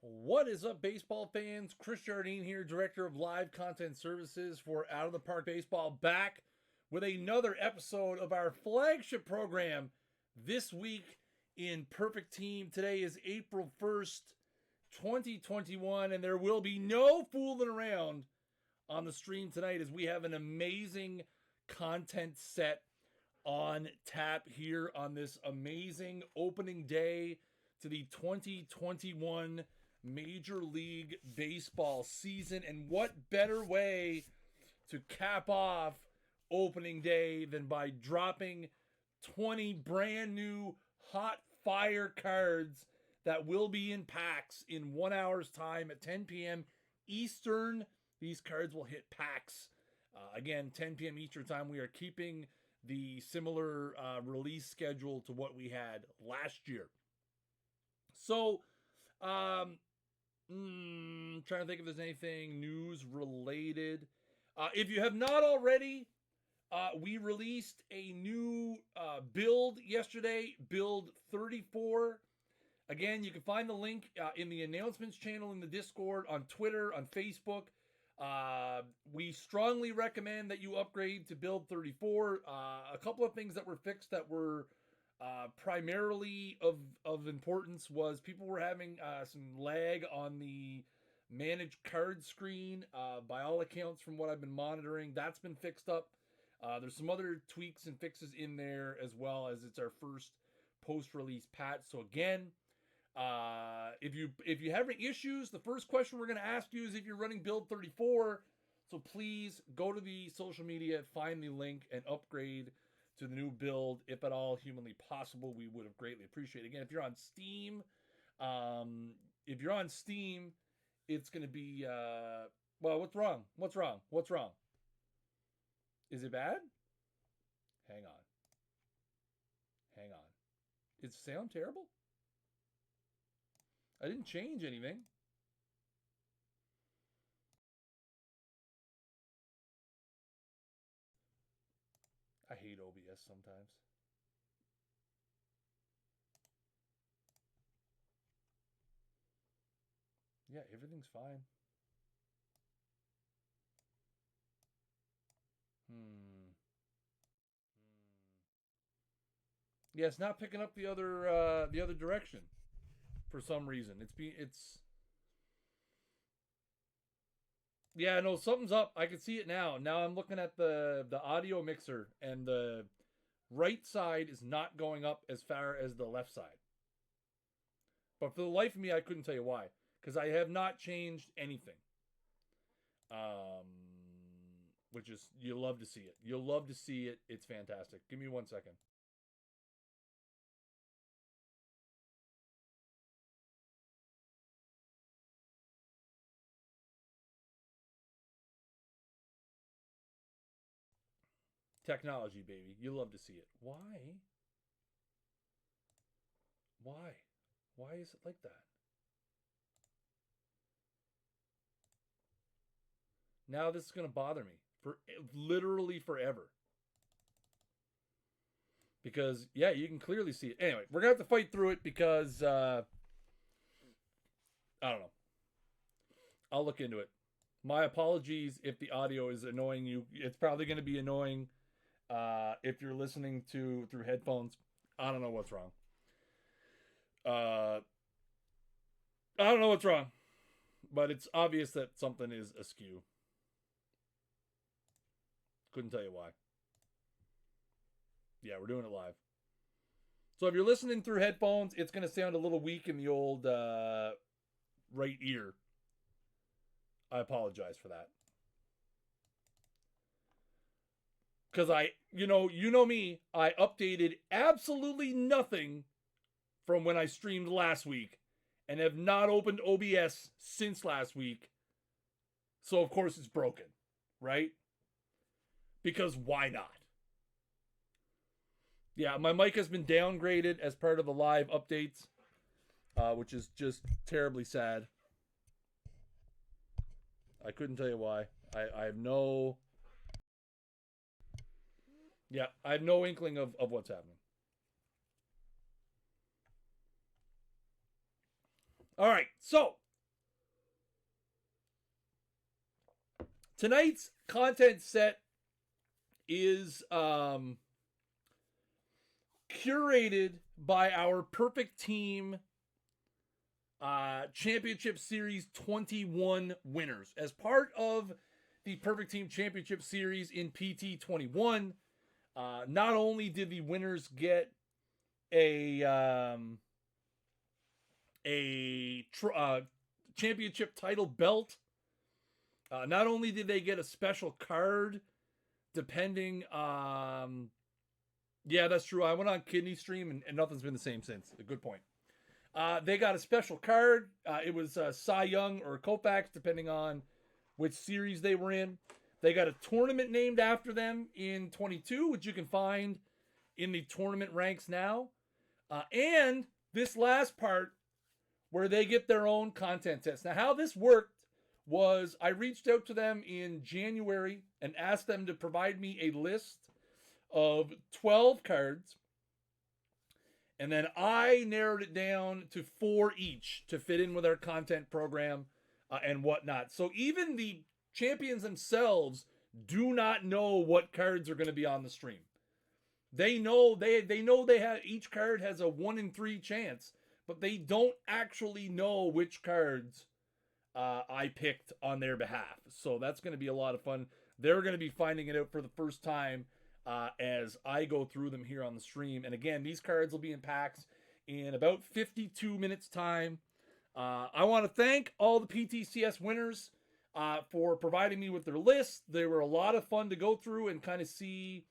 What is up, baseball fans? Chris Jardine here, Director of Live Content Services for Out of the Park Baseball, back with another episode of our flagship program this week in Perfect Team. Today is April 1st, 2021, and there will be no fooling around on the stream tonight as we have an amazing content set on tap here on this amazing opening day to the 2021 Major League Baseball season. And what better way to cap off opening day than by dropping 20 brand new hot fire cards that will be in packs in 1 hour's time at 10 p.m. Eastern. These cards will hit packs. Again, 10 p.m. Eastern time. We are keeping the similar release schedule to what we had last year. So, trying to think if there's anything news related. If you have not already, we released a new build yesterday, build 34. Again, you can find the link in the announcements channel in the Discord, on Twitter, on Facebook. We strongly recommend that you upgrade to build 34. A couple of things that were fixed that were primarily of importance was people were having some lag on the managed card screen. By all accounts, from what I've been monitoring, that's been fixed up. There's some other tweaks and fixes in there as well, as it's our first post-release patch. So again, if you have any issues, the first question we're going to ask you is if you're running build 34. So please go to the social media, find the link, and upgrade to the new build, if at all humanly possible. We would have greatly appreciated. Again, if you're on Steam, it's going to be, well, what's wrong? What's wrong? What's wrong? Is it bad? Hang on. Hang on. Is the sound terrible? I didn't change anything. I hate OBS sometimes. Yeah, everything's fine. Yeah, it's not picking up the other direction for some reason. Yeah, no, something's up. I can see it now. Now I'm looking at the audio mixer, and the right side is not going up as far as the left side. But for the life of me, I couldn't tell you why, because I have not changed anything. Which is, you'll love to see it. You'll love to see it. It's fantastic. Give me 1 second. Technology, baby. You love to see it. Why? Why? Why is it like that? Now this is going to bother me for literally forever. Because, yeah, you can clearly see it. Anyway, we're going to have to fight through it because, I don't know. I'll look into it. My apologies if the audio is annoying you. It's probably going to be annoying if you're listening through headphones. I don't know what's wrong. I don't know what's wrong. But it's obvious that something is askew. Couldn't tell you why. Yeah, we're doing it live. So if you're listening through headphones, it's going to sound a little weak in the old right ear. I apologize for that. Because you know me, I updated absolutely nothing from when I streamed last week and have not opened OBS since last week. So of course it's broken, right? Because why not? Yeah, my mic has been downgraded as part of the live updates, which is just terribly sad. I couldn't tell you why. I have no... Yeah, I have no inkling of what's happening. All right, so Tonight's content set is curated by our Perfect Team Championship Series 21 winners. As part of the Perfect Team Championship Series in PT21, not only did the winners get a championship title belt, not only did they get a special card, depending, yeah, that's true. I went on Kidney Stream and nothing's been the same since. A good point. They got a special card. It was Cy Young or Koufax, depending on which series they were in. They got a tournament named after them in 22, which you can find in the tournament ranks now. And this last part where they get their own content test. Now, how this worked was I reached out to them in January and asked them to provide me a list of 12 cards. And then I narrowed it down to 4 each to fit in with our content program and whatnot. So even the champions themselves do not know what cards are going to be on the stream. They know they have, each card has a 1 in 3 chance, but they don't actually know which cards I picked on their behalf. So that's going to be a lot of fun. They're going to be finding it out for the first time as I go through them here on the stream. And again, these cards will be in packs in about 52 minutes time. I want to thank all the PTCS winners for providing me with their list. They were a lot of fun to go through and kind of see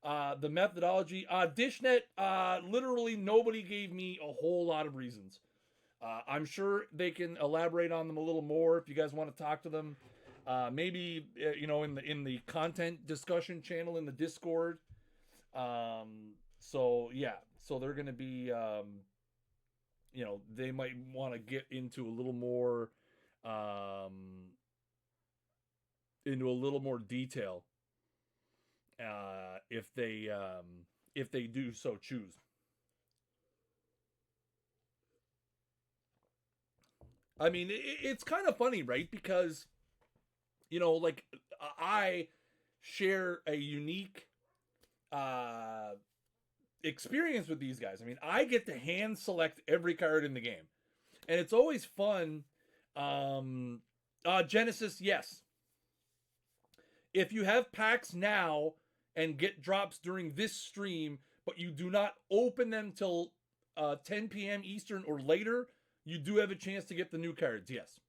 the methodology. Dishnet, literally nobody gave me a whole lot of reasons. I'm sure they can elaborate on them a little more if you guys want to talk to them. Maybe in the content discussion channel in the Discord. So yeah, so they're going to be they might want to get into a little more detail if they do so choose. I mean, it's kind of funny, right? Because I share a unique experience with these guys. I mean, I get to hand select every card in the game, and it's always fun. Genesis, yes. If you have packs now and get drops during this stream, but you do not open them till 10 p.m. Eastern or later, you do have a chance to get the new cards, yes.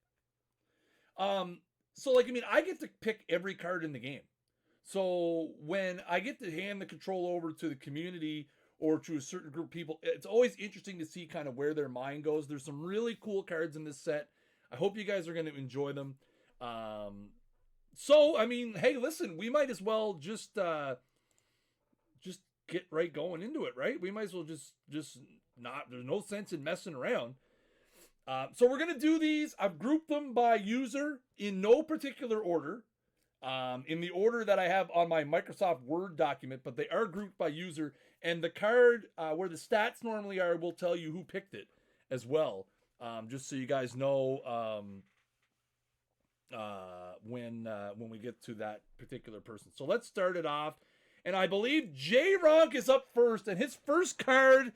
So, I get to pick every card in the game. So, when I get to hand the control over to the community or to a certain group of people, it's always interesting to see kind of where their mind goes. There's some really cool cards in this set. I hope you guys are going to enjoy them. Hey, listen, we might as well just get right going into it, right? We might as well just not, there's no sense in messing around. So we're going to do these. I've grouped them by user in no particular order, in the order that I have on my Microsoft Word document, but they are grouped by user. And the card where the stats normally are will tell you who picked it as well, just so you guys know when we get to that particular person. So let's start it off. And I believe JRock is up first, and his first card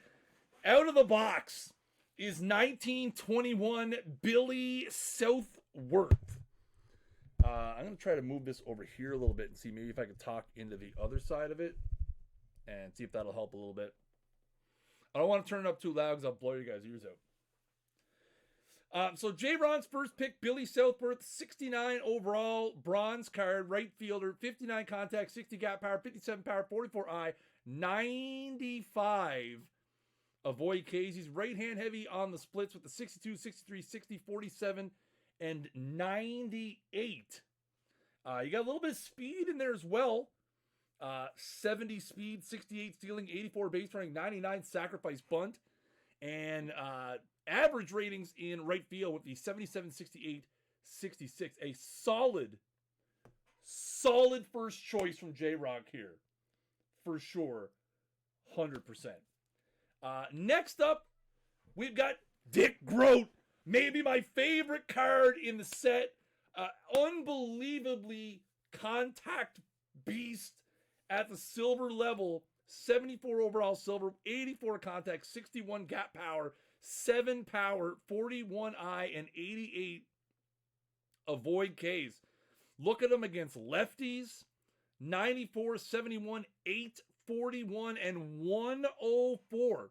out of the box is 1921 Billy Southworth. I'm going to try to move this over here a little bit and see maybe if I can talk into the other side of it and see if that'll help a little bit. I don't want to turn it up too loud because I'll blow you guys' ears out. So JRock's first pick, Billy Southworth, 69 overall, bronze card, right fielder, 59 contact, 60 gap power, 57 power, 44 eye, 95 avoid Ks. He's right hand heavy on the splits with the 62, 63, 60, 47, and 98. You got a little bit of speed in there as well. 70 speed, 68 stealing, 84 base running, 99 sacrifice bunt, and average ratings in right field with the 77, 68, 66. A solid first choice from JRock here. For sure. 100%. Next up, we've got Dick Groat. Maybe my favorite card in the set. Unbelievably contact beast at the silver level. 74 overall silver, 84 contact, 61 gap power, 7 power, 41 eye, and 88 avoid Ks. Look at him against lefties. 94, 71, 841, and 104.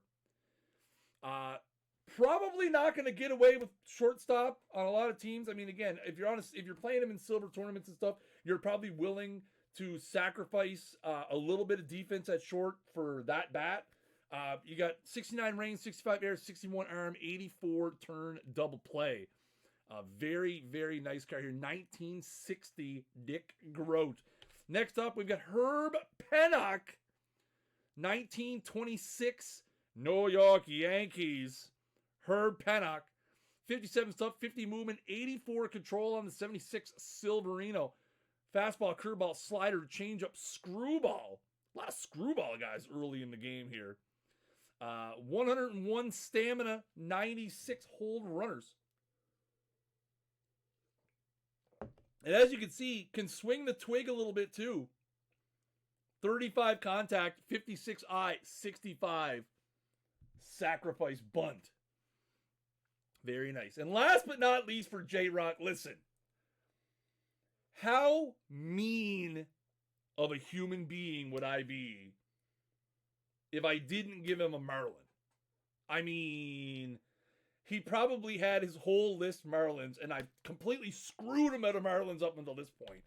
Probably not going to get away with shortstop on a lot of teams. I mean, again, if you're playing him in silver tournaments and stuff, you're probably willing to sacrifice a little bit of defense at short for that bat. You got 69 range, 65 air, 61 arm, 84 turn double play. Very, very nice card here. 1960 Dick Groat. Next up, we've got Herb Pennock. 1926 New York Yankees. Herb Pennock. 57 stuff, 50 movement, 84 control on the 76 Silverino. Fastball, curveball, slider, changeup, screwball. A lot of screwball guys early in the game here. 101 stamina, 96 hold runners. And as you can see, can swing the twig a little bit too. 35 contact, 56 eye, 65 sacrifice bunt. Very nice. And last but not least for JRock, listen. How mean of a human being would I be if I didn't give him a Marlin? I mean, he probably had his whole list Marlins, and I completely screwed him out of Marlins up until this point.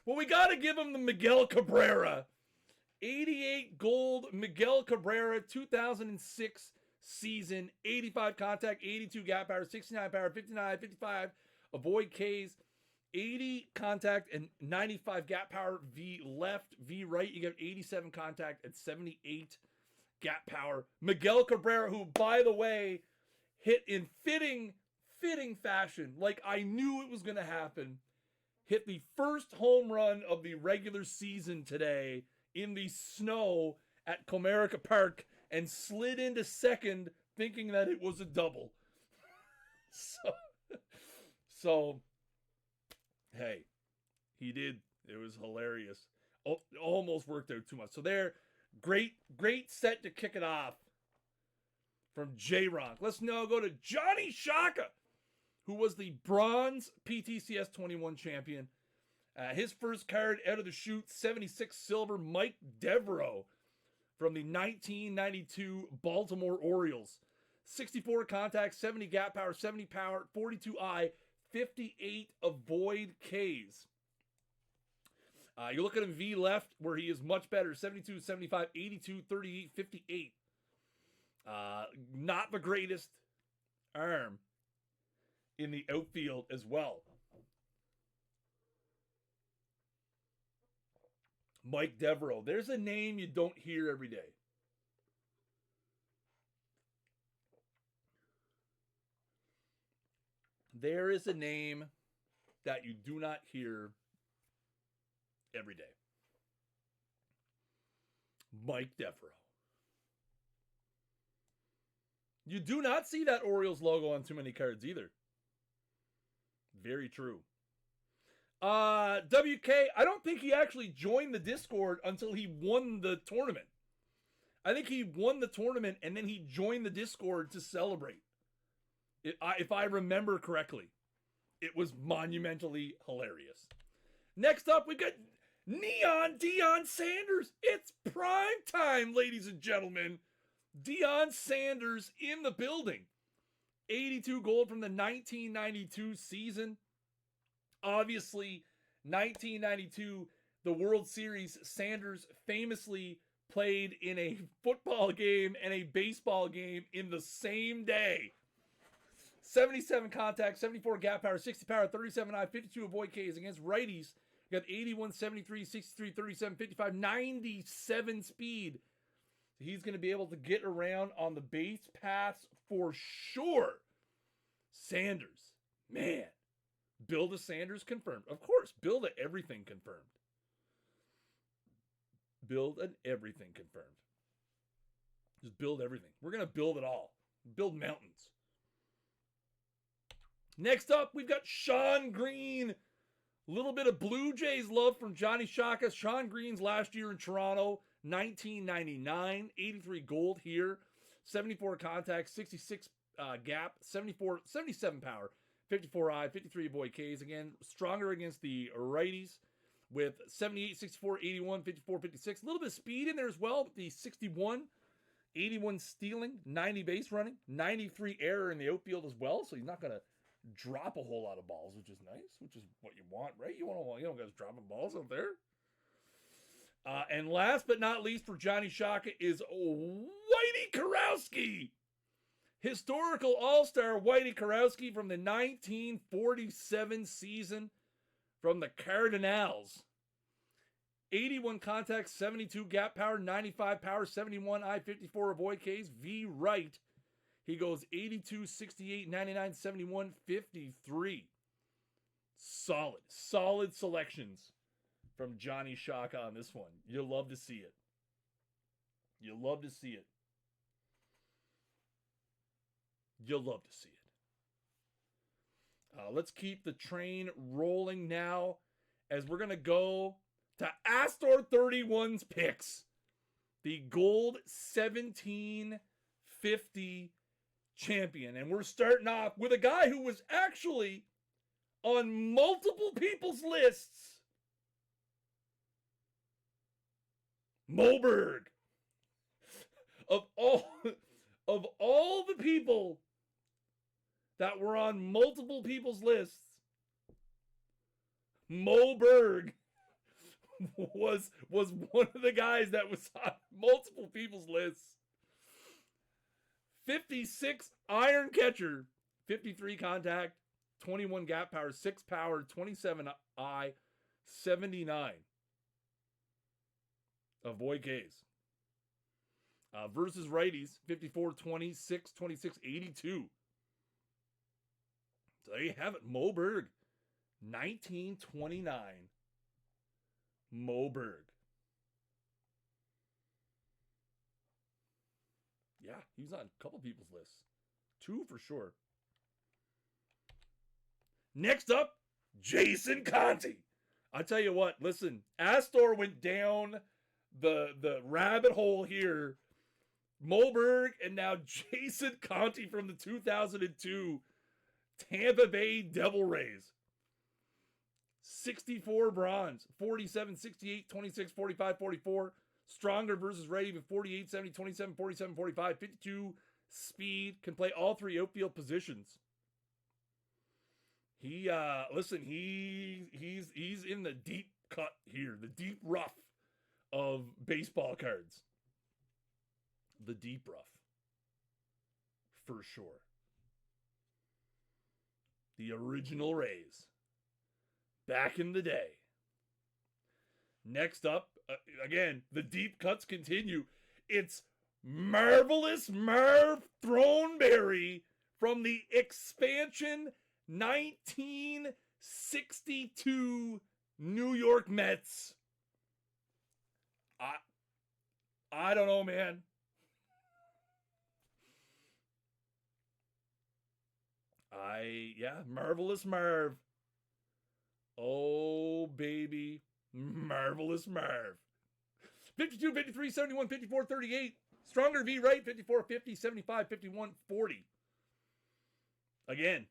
Well, we got to give him the Miguel Cabrera. 88 gold Miguel Cabrera, 2006 season. 85 contact, 82 gap power, 69 power, 59, 55 avoid Ks. 80 contact and 95 gap power V left, V right. You got 87 contact and 78 gap power. Miguel Cabrera, who, by the way, hit in fitting fashion, like I knew it was going to happen, hit the first home run of the regular season today in the snow at Comerica Park and slid into second thinking that it was a double. So hey, he did. It was hilarious. Almost worked out too much. So there, great set to kick it off from JRock. Let's now go to Johnny Shaka, who was the bronze PTCS21 champion. His first card out of the chute, 76 silver, Mike Devereaux from the 1992 Baltimore Orioles. 64 contact, 70 gap power, 70 power, 42 eye, 58 avoid Ks. You look at him V left, where he is much better. 72, 75, 82, 38, 58. Not the greatest arm in the outfield as well. Mike Devereaux. There's a name you don't hear every day. There is a name that you do not hear every day. Mike Devereaux. You do not see that Orioles logo on too many cards either. Very true. WK, I don't think he actually joined the Discord until he won the tournament. I think he won the tournament and then he joined the Discord to celebrate. If I remember correctly. It was monumentally hilarious. Next up, we've got Neon Dion Sanders. It's prime time, ladies and gentlemen. Dion Sanders in the building. 82 gold from the 1992 season. Obviously, 1992, the World Series, Sanders famously played in a football game and a baseball game in the same day. 77 contact, 74 gap power, 60 power, 37 eye, 52 avoid Ks against righties. You got 81, 73, 63, 37, 55, 97 speed. He's going to be able to get around on the base paths for sure. Sanders, man. Build a Sanders confirmed. Of course, build a everything confirmed. Build an everything confirmed. Just build everything. We're going to build it all. Build mountains. Next up, we've got Shawn Green. A little bit of Blue Jays love from Johnny Shaka. Shawn Green's last year in Toronto, 1999. 83 gold here. 74 contact, 66 gap, 77 power, 54 eye, 53 avoid Ks. Again, stronger against the righties with 78, 64, 81, 54, 56. A little bit of speed in there as well with the 61, 81 stealing, 90 base running, 93 error in the outfield as well. So he's not going to drop a whole lot of balls, which is nice, which is what you want, right? You don't guys dropping balls out there. And last but not least for Johnny Shaka is Whitey Karowski. Historical All-Star Whitey Karowski from the 1947 season from the Cardinals. 81 contact, 72 gap power, 95 power, 71 eye, 54 avoid Ks. V right. He goes 82, 68, 99, 71, 53. Solid selections from Johnny Shaka on this one. You'll love to see it. You'll love to see it. You'll love to see it. Let's keep the train rolling now as we're going to go to Astor 31's picks. The gold 1750 champion. And we're starting off with a guy who was actually on multiple people's lists. Moberg. Of all the people that were on multiple people's lists, Moberg was one of the guys that was on multiple people's lists. 56 iron catcher, 53 contact, 21 gap power, 6 power, 27 eye, 79 avoid Ks. Versus righties, 54, 26, 26, 82. So there you have it. Moberg, 1929. Moberg. Yeah, he was on a couple people's lists. 2 for sure. Next up, Jason Conte. I tell you what, listen, Astor went down the rabbit hole here. Moberg and now Jason Conte from the 2002 Tampa Bay Devil Rays. 64 bronze, 47, 68, 26, 45, 44. Stronger versus righty with 48, 70, 27, 47, 45, 52 speed. Can play all 3 outfield positions. He's in the deep cut here, the deep rough of baseball cards. The deep rough. For sure. The original Rays. Back in the day. Next up, again, the deep cuts continue. It's Marvelous Marv Throneberry from the expansion 1962 New York Mets. I don't know, man. Marvelous Marv. Oh, baby. Marvelous Marv. 52, 53, 71, 54, 38. Stronger V right, 54, 50, 75, 51, 40. Again,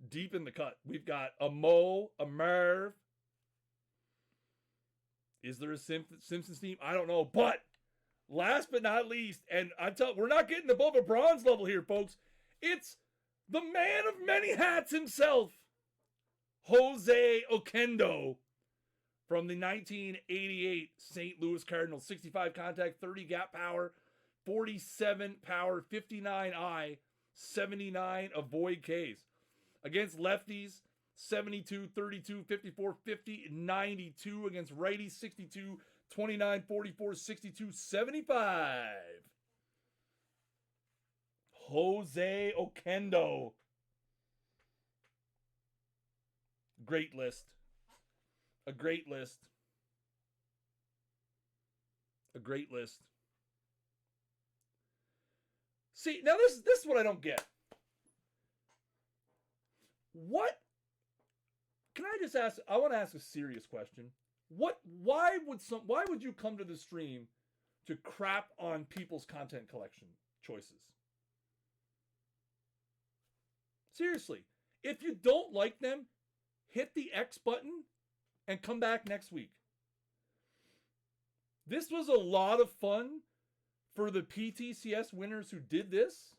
deep in the cut. We've got a Mo, a Marv. Is there a Simpsons team? I don't know. But last but not least, and we're not getting above a bronze level here, folks. It's the man of many hats himself, Jose Oquendo from the 1988 St. Louis Cardinals. 65 contact, 30 gap power, 47 power, 59 eye, 79 avoid Ks. Against lefties, 72, 32, 54, 50, 92. Against righties, 62, 29, 44, 62, 75. Jose Oquendo. Great list. A great list. A great list. See, now this is what I don't get. What? Can I I want to ask a serious question. Why would you come to the stream to crap on people's content collection choices? Seriously, if you don't like them, hit the X button and come back next week. This was a lot of fun for the PTCS winners who did this.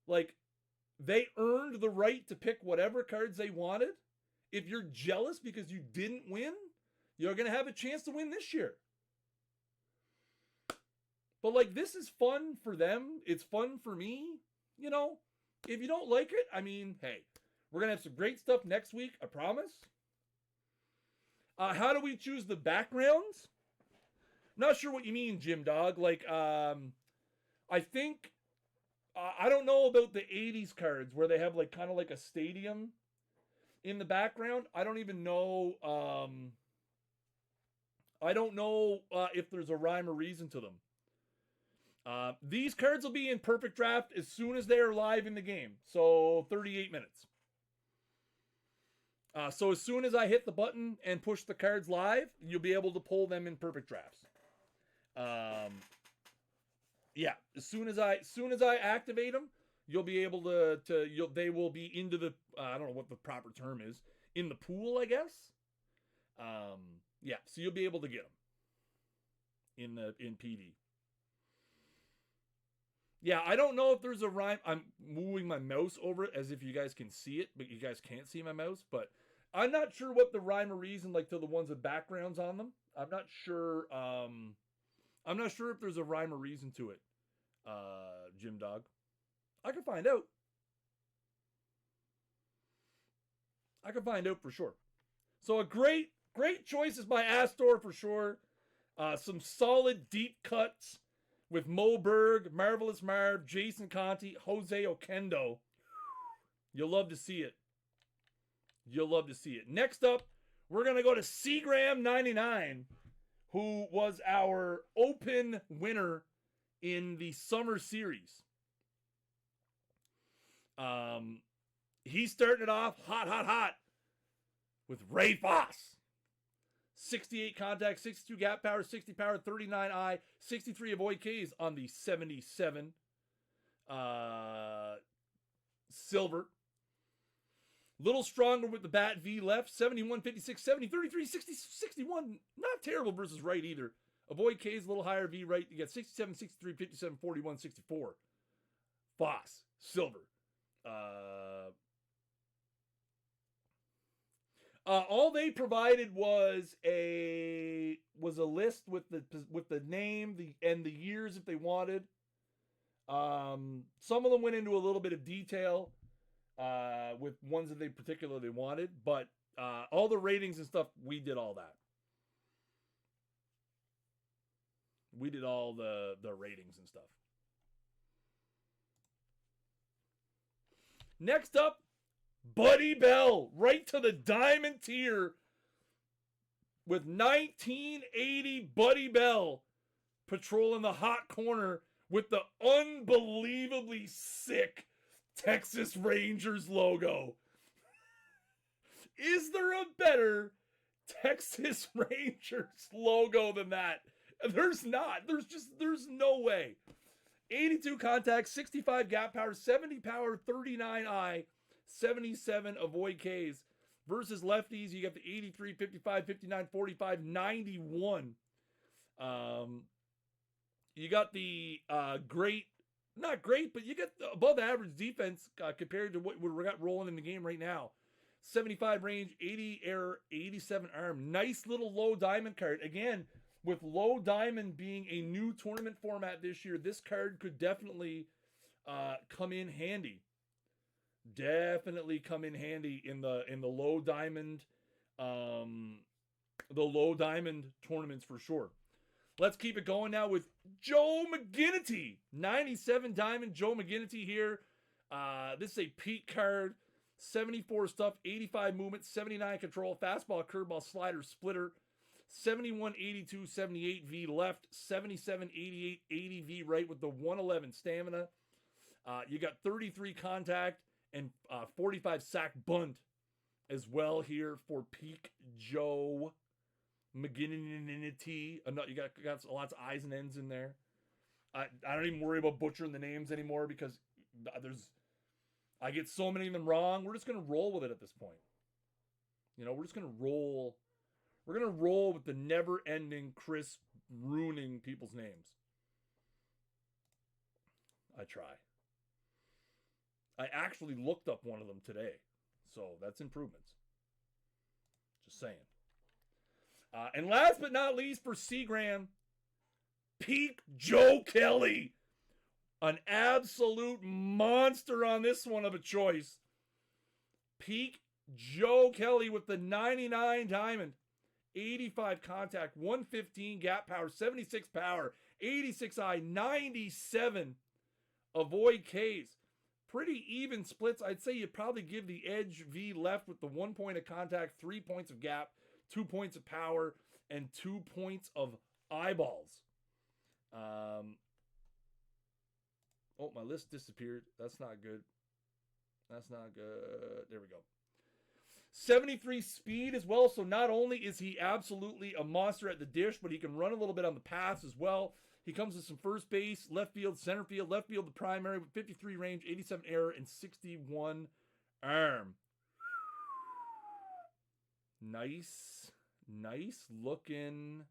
Like, they earned the right to pick whatever cards they wanted. If you're jealous because you didn't win, you're going to have a chance to win this year. But, like, this is fun for them. It's fun for me. You know, if you don't like it, I mean, hey, we're going to have some great stuff next week, I promise. How do we choose the backgrounds? Not sure what you mean, Jim Dog. Like, I think, I don't know about the 80s cards where they have, like, kind of like a stadium in the background. I don't even know, I don't know if there's a rhyme or reason to them. These cards will be in Perfect Draft as soon as they are live in the game. So 38 minutes. So as soon as I hit the button and push the cards live, you'll be able to pull them in Perfect Drafts. Yeah, as soon as I activate them, you'll be able they will be into the, I don't know what the proper term is, in the pool, I guess. Yeah, so you'll be able to get them in PD. Yeah, I don't know if there's a rhyme. I'm moving my mouse over it as if you guys can see it, but you guys can't see my mouse. But I'm not sure what the rhyme or reason, like to the ones with backgrounds on them. I'm not sure. I'm not sure if there's a rhyme or reason to it, Jim Dog. I can find out. I can find out for sure. So a great choices by Astor for sure. Some solid deep cuts with Moberg, Marvelous Marv, Jason Conte, Jose Oquendo. You'll love to see it. You'll love to see it. Next up, we're going to go to Seagram 99, who was our open winner in the summer series. He's starting it off hot with Ray Foss. 68 contact, 62 gap power, 60 power, 39 eye, 63 avoid Ks on the 77 silver. Little stronger with the bat V left, 71, 56, 70, 33, 60, 61. Not terrible versus right either. Avoid Ks a little higher, V right. You got 67, 63, 57, 41, 64. Foss, silver. All they provided was a list with the name, the years if they wanted. Some of them went into a little bit of detail with ones that they particularly wanted, but all the ratings and stuff, we did all that. We did all the ratings and stuff. Next up, Buddy Bell, right to the diamond tier with 1980 Buddy Bell patrolling the hot corner with the unbelievably sick Texas Rangers logo. Is there a better Texas Rangers logo than that? There's not. There's no way. 82 contact, 65 gap power, 70 power, 39 eye, 77 avoid Ks. Versus lefties, you got the 83, 55, 59, 45, 91. You got the great, not great, but you got the above average defense compared to what we got rolling in the game right now. 75 range, 80 error, 87 arm. Nice little low diamond card. Again, with low diamond being a new tournament format this year, this card could definitely come in handy. Definitely come in handy in the low diamond, tournaments for sure. Let's keep it going now with Joe McGinnity, 97 diamond Joe McGinnity here. This is a peak card, 74 stuff, 85 movement, 79 control, fastball, curveball, slider, splitter. 71, 82, 78 V left, 77, 88, 80 V right with the 111 stamina. You got 33 contact and 45 sack bunt as well here for Peak Joe McGinnity. You got lots of I's and N's in there. I don't even worry about butchering the names anymore because I get so many of them wrong. We're just going to roll with it at this point. We're just going to roll. We're going to roll with the never-ending Chris ruining people's names. I try. I actually looked up one of them today. So that's improvements. Just saying. And last but not least for Seagram, Peak Joe Kelly. An absolute monster on this one of a choice. Peak Joe Kelly with the 99 diamond. 85 contact, 115 gap power, 76 power, 86 eye, 97 avoid Ks. Pretty even splits. I'd say you'd probably give the edge V left with the 1 point of contact, 3 points of gap, 2 points of power, and 2 points of eyeballs. Oh, my list disappeared. That's not good. That's not good. There we go. 73 speed as well. So not only is he absolutely a monster at the dish, but he can run a little bit on the pass as well. He comes with some first base, left field, center field, left field, the primary with 53 range, 87 error, and 61 arm. Nice looking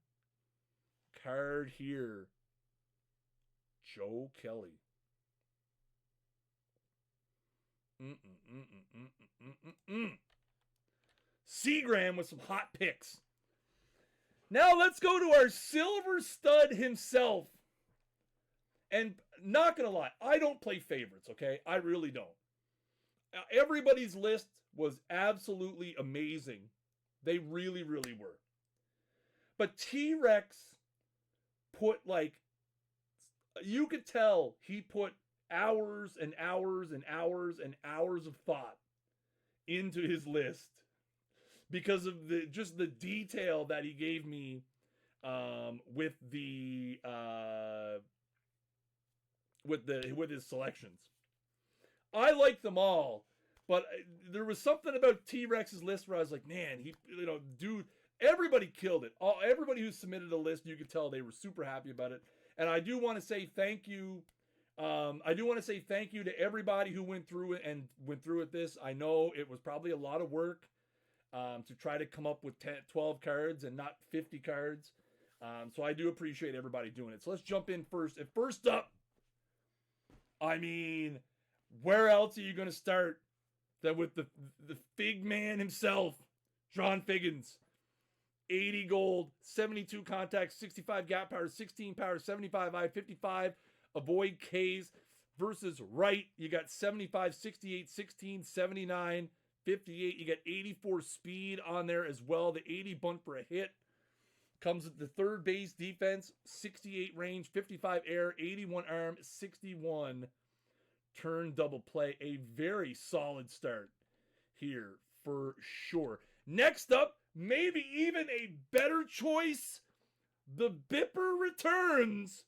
card here. Joe Kelly. Seagram with some hot picks. Now let's go to our silver stud himself. And not going to lie, I don't play favorites, okay? I really don't. Everybody's list was absolutely amazing. They really, really were. But T-Rex put you could tell he put hours and hours and hours and hours of thought into his list because of the detail that he gave me with his selections. I like them all, but there was something about T-Rex's list where I was like, man, dude, everybody killed it. Everybody who submitted a list, you could tell they were super happy about it. And I do want to say thank you. To everybody who went through it this. I know it was probably a lot of work to try to come up with 12 cards and not 50 cards. So I do appreciate everybody doing it. So let's jump in first. And first up, I mean, where else are you going to start than with the Fig Man himself, John Figgins? 80 gold, 72 contact, 65 gap power, 16 power, 75 eye, 55 avoid Ks versus right. You got 75, 68, 16, 79, 58. You got 84 speed on there as well. The 80 bunt for a hit. Comes with the third base defense, 68 range, 55 air, 81 arm, 61 turn double play. A very solid start here for sure. Next up, maybe even a better choice. The Bipper returns.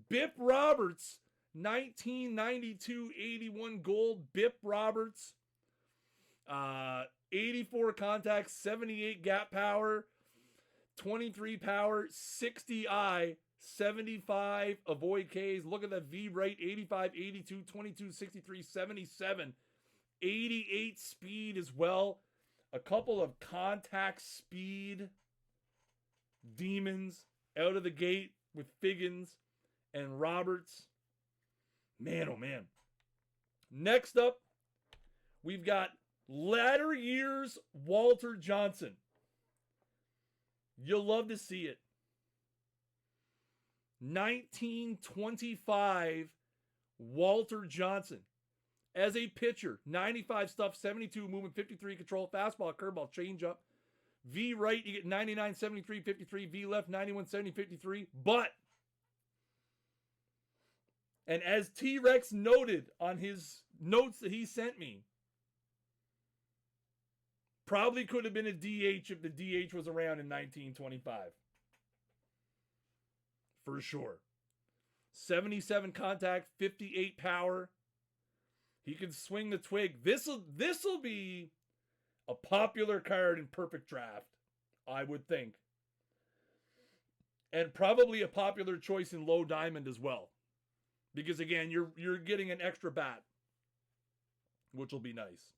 Bip Roberts, 1992 81 gold. Bip Roberts, 84 contacts, 78 gap power, 23 power, 60 eye, 75 avoid Ks. Look at that V right, 85, 82, 22, 63, 77, 88 speed as well. A couple of contact speed demons out of the gate with Figgins and Roberts. Man, oh man. Next up, we've got latter years Walter Johnson. You'll love to see it. 1925 Walter Johnson. As a pitcher, 95 stuff, 72 movement, 53 control, fastball, curveball, changeup. V right, you get 99, 73, 53. V left, 91, 70, 53. But, and as T-Rex noted on his notes that he sent me, probably could have been a DH if the DH was around in 1925. For sure. 77 contact, 58 power. He can swing the twig. This'll be A popular card in Perfect Draft, I would think. And probably a popular choice in Low Diamond as well. Because again, you're getting an extra bat, which will be nice.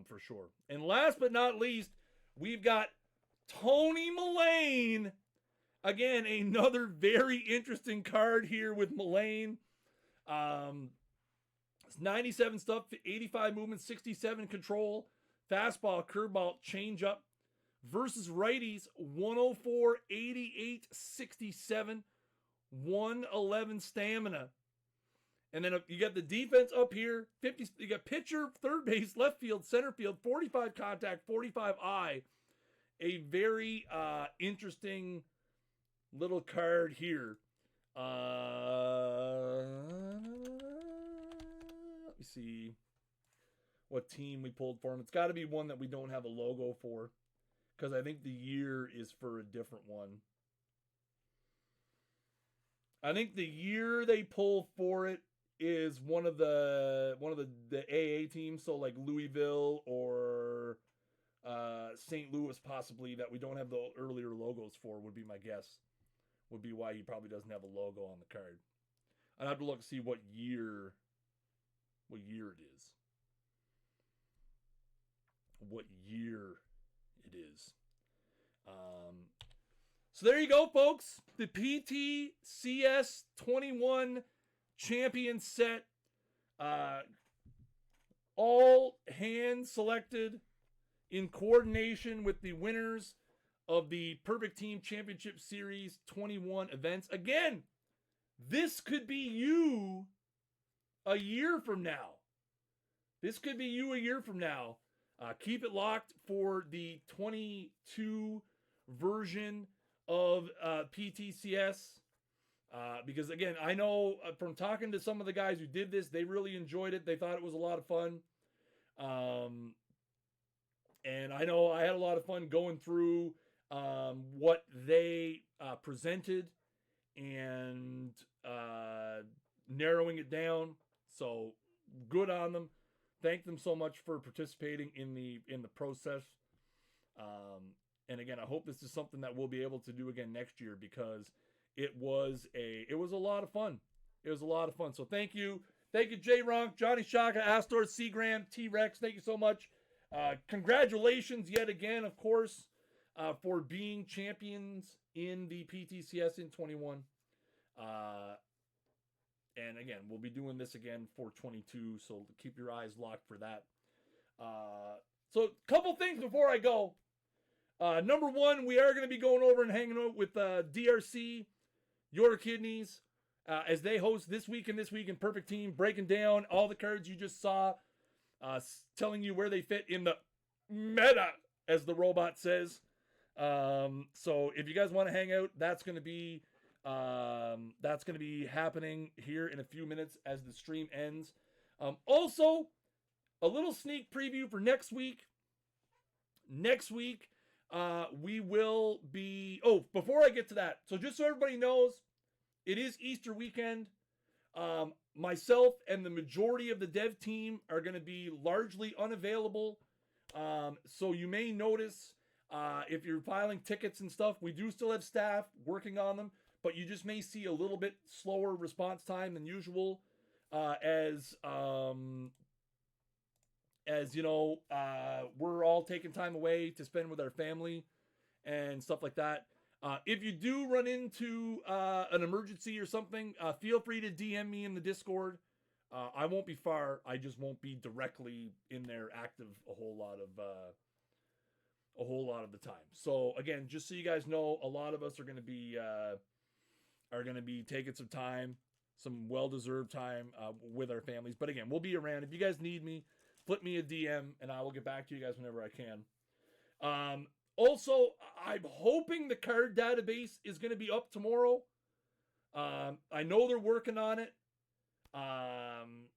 For sure. And last but not least, we've got Tony Mullane. Again, another very interesting card here with Mullane. It's 97 stuff, 85 movement, 67 control, fastball, curveball, changeup. Versus righties, 104, 88, 67, 111 stamina. And then you got the defense up here, 50. You got pitcher, third base, left field, center field, 45 contact, 45 eye. A very interesting little card here. Let me see what team we pulled for him. It's got to be one that we don't have a logo for, because I think the year is for a different one. I think the year they pull for it is one of the AA teams, so like Louisville or St. Louis possibly, that we don't have the earlier logos for, would be my guess. Would be why he probably doesn't have a logo on the card. I'd have to look to see what year it is. What year it is. So there you go, folks. The PTCS21 champion set. All hand selected in coordination with the winners of the Perfect Team Championship Series 21 events. Again, this could be you a year from now. This could be you a year from now. Keep it locked for the 22 version of PTCS. Because, again, I know from talking to some of the guys who did this, they really enjoyed it. They thought it was a lot of fun. And I know I had a lot of fun going through what they presented and narrowing it down. So good on them. Thank them so much for participating in the process. And again, I hope this is something that we'll be able to do again next year, because it was a lot of fun. It was a lot of fun. So thank you. Thank you, JRock, Johnny Shaka, Astor, Seagram, T-Rex. Thank you so much. Congratulations yet again, of course, for being champions in the PTCS in 21. And again, we'll be doing this again for 22, so keep your eyes locked for that. So a couple things before I go. Number one, we are going to be going over and hanging out with DRC, Your Kidneys, as they host This Week in Perfect Team, breaking down all the cards you just saw, telling you where they fit in the meta, as the robot says. So if you guys want to hang out, that's going to be happening here in a few minutes as the stream ends. Also, a little sneak preview for next week. Next week, we will be... Oh, before I get to that, so just so everybody knows, it is Easter weekend. Myself and the majority of the dev team are going to be largely unavailable. So you may notice, if you're filing tickets and stuff, we do still have staff working on them, but you just may see a little bit slower response time than usual, as you know, we're all taking time away to spend with our family and stuff like that. If you do run into an emergency or something, feel free to DM me in the Discord. I won't be far. I just won't be directly in there active a whole lot of the time. So again, just so you guys know, a lot of us are going to be taking some time, some well-deserved time with our families. But again, we'll be around. If you guys need me, flip me a DM and I will get back to you guys whenever I can. Also, I'm hoping the card database is going to be up tomorrow. I know they're working on it.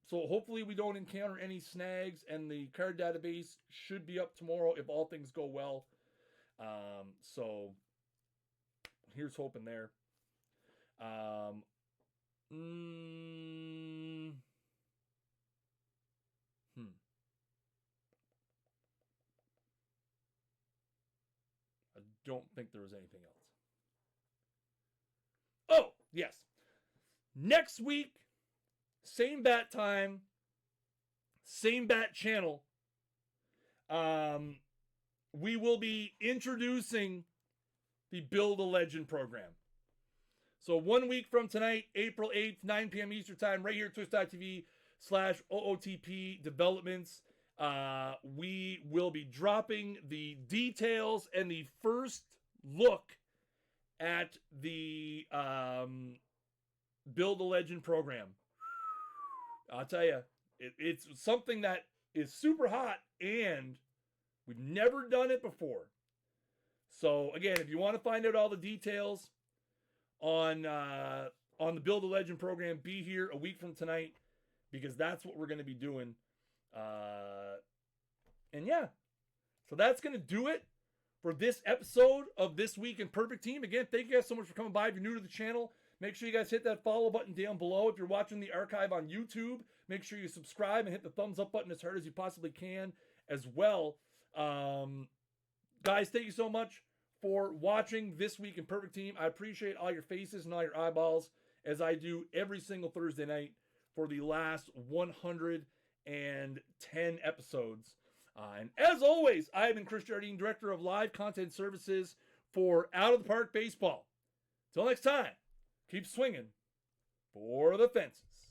So hopefully we don't encounter any snags, and the card database should be up tomorrow if all things go well. So here's hoping there. don't think there was anything else. Oh, yes. Next week, same bat time, same bat channel. We will be introducing the Build a Legend program. So 1 week from tonight, April 8th, 9 p.m. Eastern Time, right here at twitch.tv/OOTP Developments. We will be dropping the details and the first look at the Build a Legend program. I'll tell you, it's something that is super hot, and we've never done it before. So again, if you want to find out all the details on the Build a Legend program, be here a week from tonight, because that's what we're going to be doing. And yeah, so that's going to do it for this episode of This Week in Perfect Team. Again, thank you guys so much for coming by. If you're new to the channel, make sure you guys hit that follow button down below. If you're watching the archive on YouTube, make sure you subscribe and hit the thumbs up button as hard as you possibly can as well. Guys, thank you so much for watching This Week in Perfect Team. I appreciate all your faces and all your eyeballs, as I do every single Thursday night for the last 110 episodes. And as always, I have been Chris Jardine, Director of Live Content Services for Out of the Park Baseball. Till next time, keep swinging for the fences.